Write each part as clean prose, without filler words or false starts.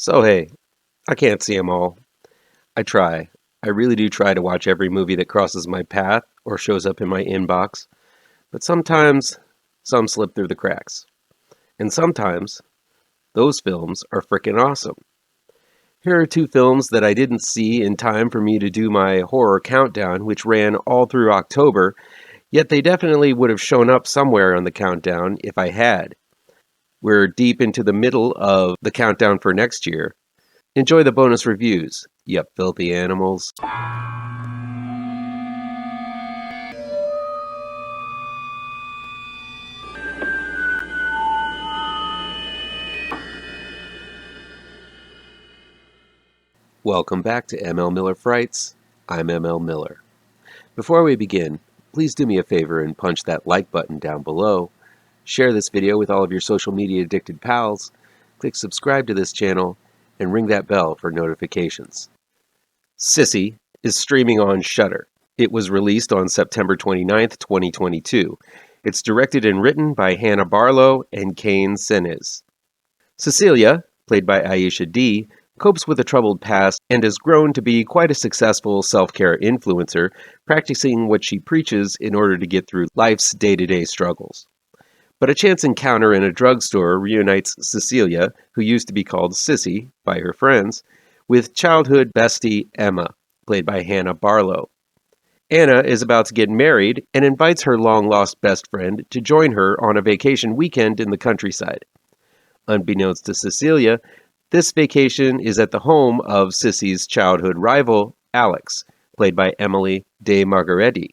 So hey, I can't see them all. I try. I really do try to watch every movie that crosses my path or shows up in my inbox, but sometimes some slip through the cracks. And sometimes those films are frickin' awesome. Here are two films that I didn't see in time for me to do my horror countdown, which ran all through October, yet they definitely would have shown up somewhere on the countdown if I had. We're deep into the middle of the countdown for next year. Enjoy the bonus reviews, you filthy animals. Welcome back to ML Miller Frights. I'm ML Miller. Before we begin, please do me a favor and punch that like button down below. Share this video with all of your social media addicted pals. Click subscribe to this channel and ring that bell for notifications. SISSY is streaming on Shudder. It was released on September 29th, 2022. It's directed and written by Hannah Barlow and Kane Senes. Cecilia, played by Aisha D., copes with a troubled past and has grown to be quite a successful self-care influencer, practicing what she preaches in order to get through life's day-to-day struggles. But a chance encounter in a drugstore reunites Cecilia, who used to be called Sissy by her friends, with childhood bestie Emma, played by Hannah Barlow. Anna is about to get married and invites her long-lost best friend to join her on a vacation weekend in the countryside. Unbeknownst to Cecilia, this vacation is at the home of Sissy's childhood rival, Alex, played by Emily de Margaretti,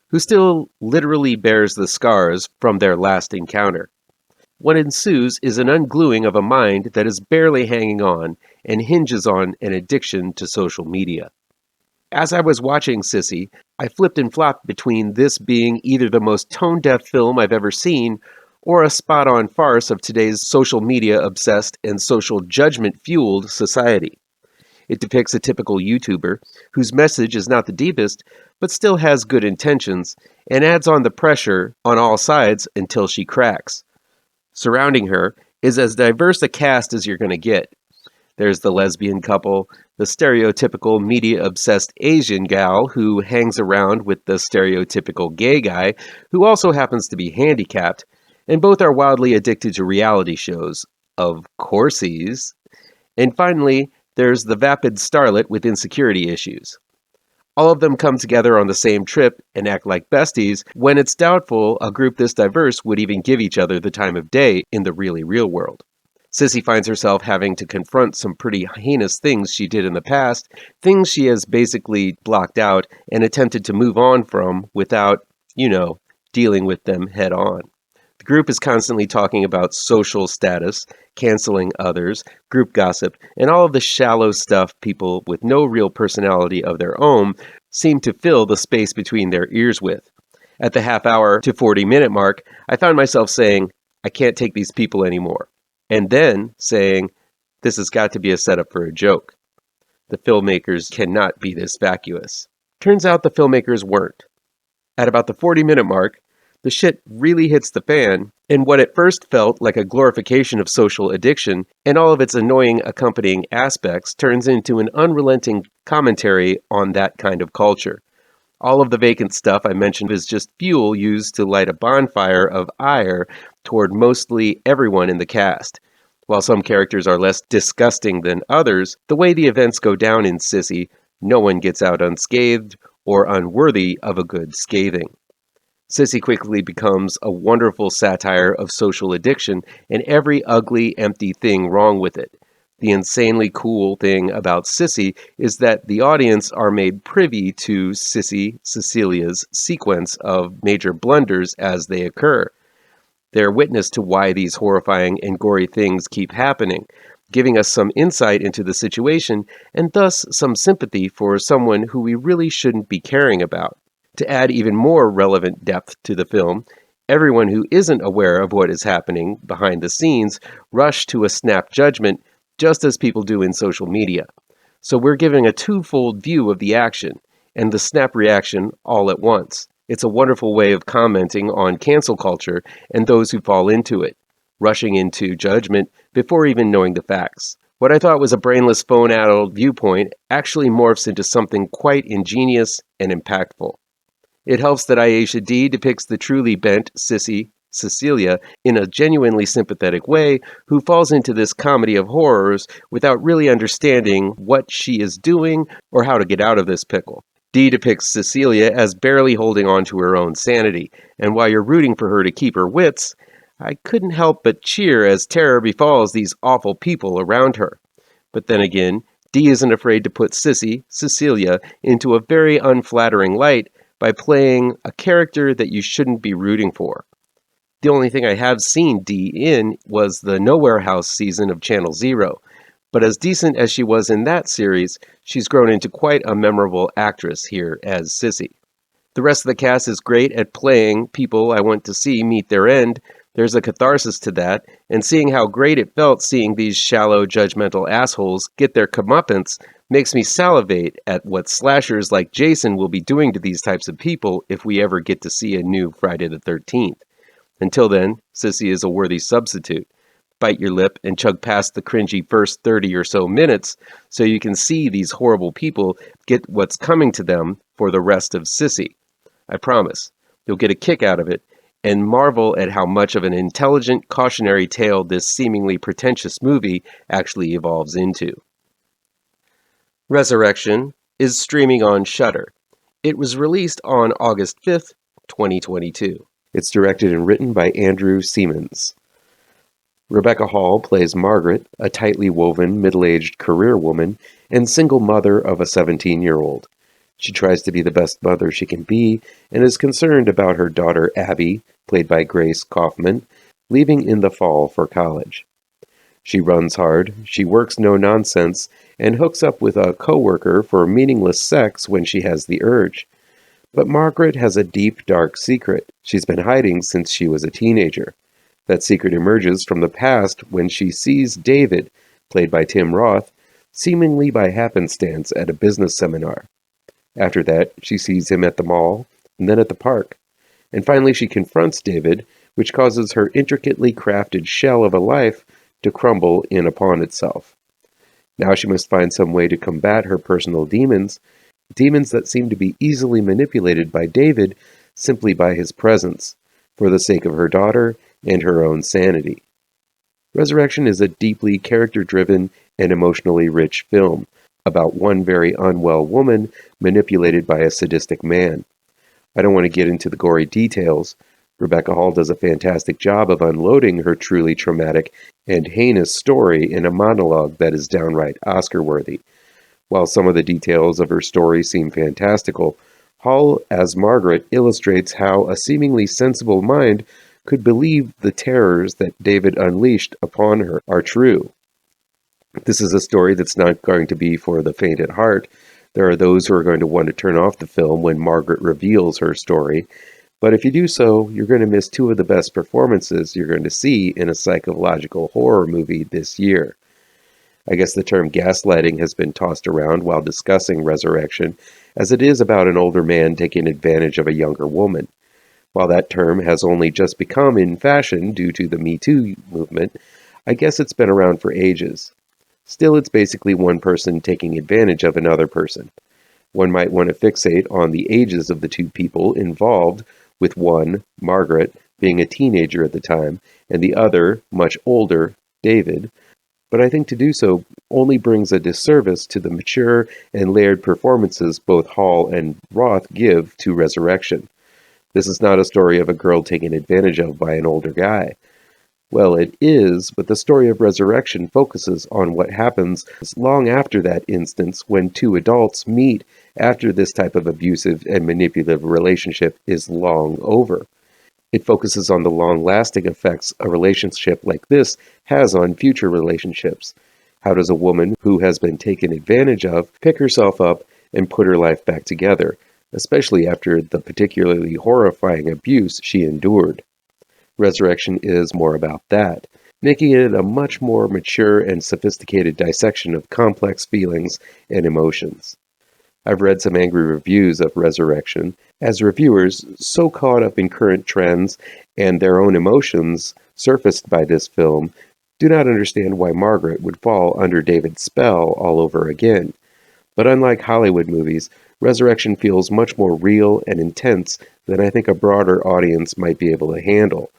who still literally bears the scars from their last encounter. What ensues is an ungluing of a mind that is barely hanging on and hinges on an addiction to social media. As I was watching Sissy, I flipped and flopped between this being either the most tone-deaf film I've ever seen or a spot-on farce of today's social media-obsessed and social judgment-fueled society. It depicts a typical YouTuber whose message is not the deepest, but still has good intentions, and adds on the pressure on all sides until she cracks. Surrounding her is as diverse a cast as you're going to get. There's the lesbian couple, the stereotypical media-obsessed Asian gal who hangs around with the stereotypical gay guy who also happens to be handicapped, and both are wildly addicted to reality shows, of coursies. And finally, there's the vapid starlet with insecurity issues. All of them come together on the same trip and act like besties when it's doubtful a group this diverse would even give each other the time of day in the really real world. Sissy finds herself having to confront some pretty heinous things she did in the past, things she has basically blocked out and attempted to move on from without, dealing with them head on. The group is constantly talking about social status, canceling others, group gossip, and all of the shallow stuff people with no real personality of their own seem to fill the space between their ears with. At the half-hour to 40-minute mark, I found myself saying, I can't take these people anymore. And then saying, this has got to be a setup for a joke. The filmmakers cannot be this vacuous. Turns out the filmmakers weren't. At about the 40-minute mark, the shit really hits the fan, and what at first felt like a glorification of social addiction and all of its annoying accompanying aspects turns into an unrelenting commentary on that kind of culture. All of the vacant stuff I mentioned is just fuel used to light a bonfire of ire toward mostly everyone in the cast. While some characters are less disgusting than others, the way the events go down in Sissy, no one gets out unscathed or unworthy of a good scathing. Sissy quickly becomes a wonderful satire of social addiction and every ugly, empty thing wrong with it. The insanely cool thing about Sissy is that the audience are made privy to Sissy Cecilia's sequence of major blunders as they occur. They're witness to why these horrifying and gory things keep happening, giving us some insight into the situation and thus some sympathy for someone who we really shouldn't be caring about. To add even more relevant depth to the film, everyone who isn't aware of what is happening behind the scenes rush to a snap judgment just as people do in social media. So we're giving a twofold view of the action and the snap reaction all at once. It's a wonderful way of commenting on cancel culture and those who fall into it, rushing into judgment before even knowing the facts. What I thought was a brainless phone-addled viewpoint actually morphs into something quite ingenious and impactful. It helps that Aisha D depicts the truly bent sissy, Cecilia, in a genuinely sympathetic way, who falls into this comedy of horrors without really understanding what she is doing or how to get out of this pickle. D depicts Cecilia as barely holding on to her own sanity, and while you're rooting for her to keep her wits, I couldn't help but cheer as terror befalls these awful people around her. But then again, D isn't afraid to put Sissy, Cecilia, into a very unflattering light by playing a character that you shouldn't be rooting for. The only thing I have seen D in was the Nowhere House season of Channel Zero, but as decent as she was in that series, she's grown into quite a memorable actress here as Sissy. The rest of the cast is great at playing people I want to see meet their end. There's a catharsis to that, and seeing how great it felt seeing these shallow, judgmental assholes get their comeuppance makes me salivate at what slashers like Jason will be doing to these types of people if we ever get to see a new Friday the 13th. Until then, Sissy is a worthy substitute. Bite your lip and chug past the cringy first 30 or so minutes so you can see these horrible people get what's coming to them for the rest of Sissy. I promise, you'll get a kick out of it and marvel at how much of an intelligent cautionary tale this seemingly pretentious movie actually evolves into. Resurrection is streaming on Shudder. It was released on August 5th, 2022. It's directed and written by Andrew Semans. Rebecca Hall plays Margaret, a tightly woven, middle-aged career woman and single mother of a 17-year-old. She tries to be the best mother she can be and is concerned about her daughter Abby, played by Grace Kaufman, leaving in the fall for college. She runs hard, she works no nonsense, and hooks up with a coworker for meaningless sex when she has the urge. But Margaret has a deep, dark secret she's been hiding since she was a teenager. That secret emerges from the past when she sees David, played by Tim Roth, seemingly by happenstance at a business seminar. After that, she sees him at the mall, and then at the park. And finally she confronts David, which causes her intricately crafted shell of a life to crumble in upon itself. Now she must find some way to combat her personal demons, demons that seem to be easily manipulated by David simply by his presence, for the sake of her daughter and her own sanity. Resurrection is a deeply character-driven and emotionally rich film about one very unwell woman manipulated by a sadistic man. I don't want to get into the gory details. Rebecca Hall does a fantastic job of unloading her truly traumatic and heinous story in a monologue that is downright Oscar-worthy. While some of the details of her story seem fantastical, Hall as Margaret illustrates how a seemingly sensible mind could believe the terrors that David unleashed upon her are true. This is a story that's not going to be for the faint at heart. There are those who are going to want to turn off the film when Margaret reveals her story, but if you do so, you're going to miss two of the best performances you're going to see in a psychological horror movie this year. I guess the term gaslighting has been tossed around while discussing Resurrection, as it is about an older man taking advantage of a younger woman. While that term has only just become in fashion due to the Me Too movement, I guess it's been around for ages. Still, it's basically one person taking advantage of another person. One might want to fixate on the ages of the two people involved, with one, Margaret, being a teenager at the time, and the other, much older, David. But I think to do so only brings a disservice to the mature and layered performances both Hall and Roth give to Resurrection. This is not a story of a girl taken advantage of by an older guy. Well, it is, but the story of Resurrection focuses on what happens long after that instance when two adults meet after this type of abusive and manipulative relationship is long over. It focuses on the long-lasting effects a relationship like this has on future relationships. How does a woman who has been taken advantage of pick herself up and put her life back together, especially after the particularly horrifying abuse she endured? Resurrection is more about that, making it a much more mature and sophisticated dissection of complex feelings and emotions. I've read some angry reviews of Resurrection, as reviewers, so caught up in current trends and their own emotions surfaced by this film, do not understand why Margaret would fall under David's spell all over again. But unlike Hollywood movies, Resurrection feels much more real and intense than I think a broader audience might be able to handle.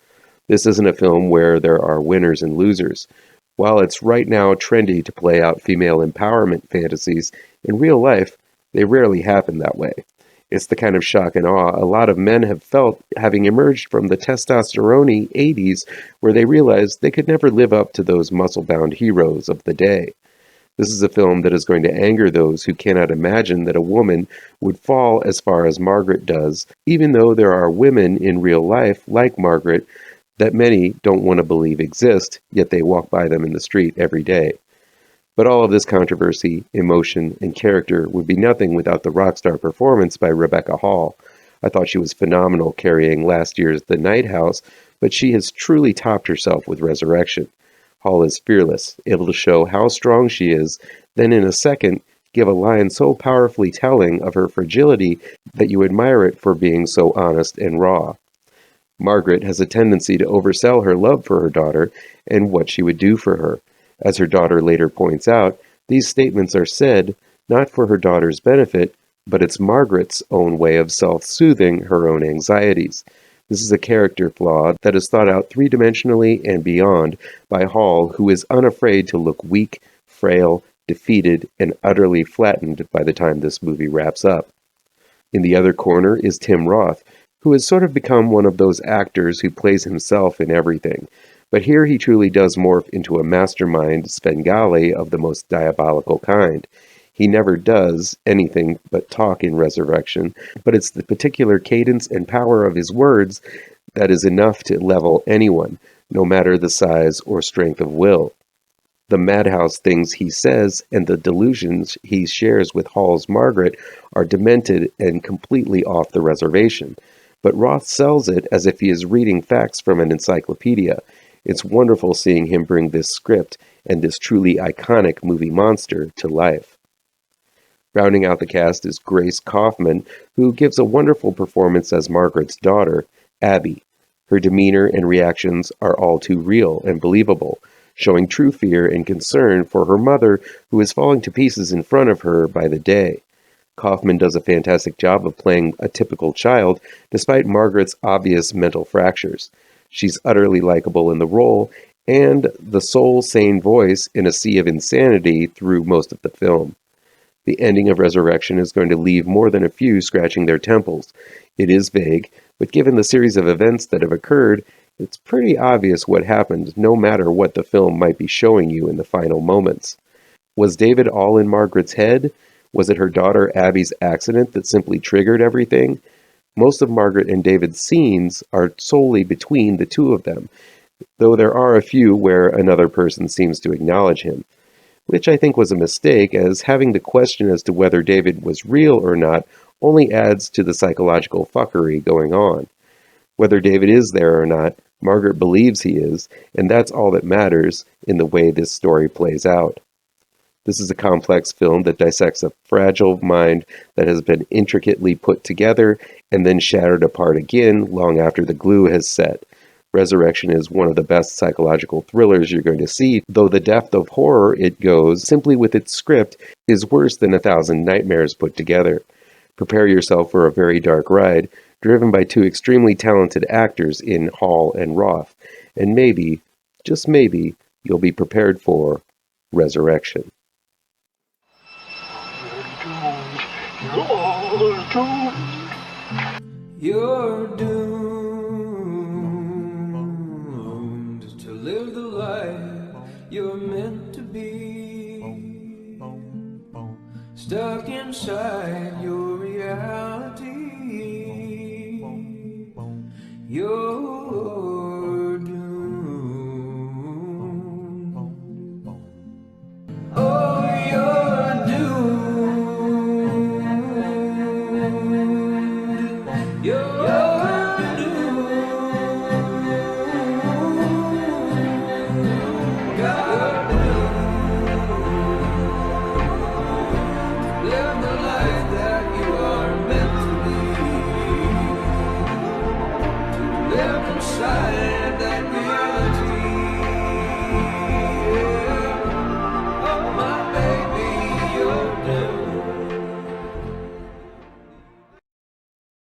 This isn't a film where there are winners and losers. While it's right now trendy to play out female empowerment fantasies, in real life, they rarely happen that way. It's the kind of shock and awe a lot of men have felt having emerged from the testosterone-y 80s, where they realized they could never live up to those muscle-bound heroes of the day. This is a film that is going to anger those who cannot imagine that a woman would fall as far as Margaret does, even though there are women in real life like Margaret that many don't want to believe exist, yet they walk by them in the street every day. But all of this controversy, emotion, and character would be nothing without the rock star performance by Rebecca Hall. I thought she was phenomenal carrying last year's The Night House, but she has truly topped herself with Resurrection. Hall is fearless, able to show how strong she is, then in a second give a line so powerfully telling of her fragility that you admire it for being so honest and raw. Margaret has a tendency to oversell her love for her daughter and what she would do for her. As her daughter later points out, these statements are said not for her daughter's benefit, but it's Margaret's own way of self-soothing her own anxieties. This is a character flaw that is thought out three-dimensionally and beyond by Hall, who is unafraid to look weak, frail, defeated, and utterly flattened by the time this movie wraps up. In the other corner is Tim Roth, who has sort of become one of those actors who plays himself in everything. But here he truly does morph into a mastermind Svengali of the most diabolical kind. He never does anything but talk in Resurrection, but it's the particular cadence and power of his words that is enough to level anyone, no matter the size or strength of will. The madhouse things he says and the delusions he shares with Hall's Margaret are demented and completely off the reservation. But Roth sells it as if he is reading facts from an encyclopedia. It's wonderful seeing him bring this script and this truly iconic movie monster to life. Rounding out the cast is Grace Kaufman, who gives a wonderful performance as Margaret's daughter, Abby. Her demeanor and reactions are all too real and believable, showing true fear and concern for her mother, who is falling to pieces in front of her by the day. Kaufman does a fantastic job of playing a typical child, despite Margaret's obvious mental fractures. She's utterly likable in the role, and the sole sane voice in a sea of insanity through most of the film. The ending of Resurrection is going to leave more than a few scratching their temples. It is vague, but given the series of events that have occurred, it's pretty obvious what happened, no matter what the film might be showing you in the final moments. Was David all in Margaret's head? Was it her daughter Abby's accident that simply triggered everything? Most of Margaret and David's scenes are solely between the two of them, though there are a few where another person seems to acknowledge him, which I think was a mistake, as having the question as to whether David was real or not only adds to the psychological fuckery going on. Whether David is there or not, Margaret believes he is, and that's all that matters in the way this story plays out. This is a complex film that dissects a fragile mind that has been intricately put together and then shattered apart again long after the glue has set. Resurrection is one of the best psychological thrillers you're going to see, though the depth of horror it goes, simply with its script, is worse than 1,000 nightmares put together. Prepare yourself for a very dark ride, driven by two extremely talented actors in Hall and Roth, and maybe, just maybe, you'll be prepared for Resurrection. You're doomed to live the life you're meant to be, stuck inside your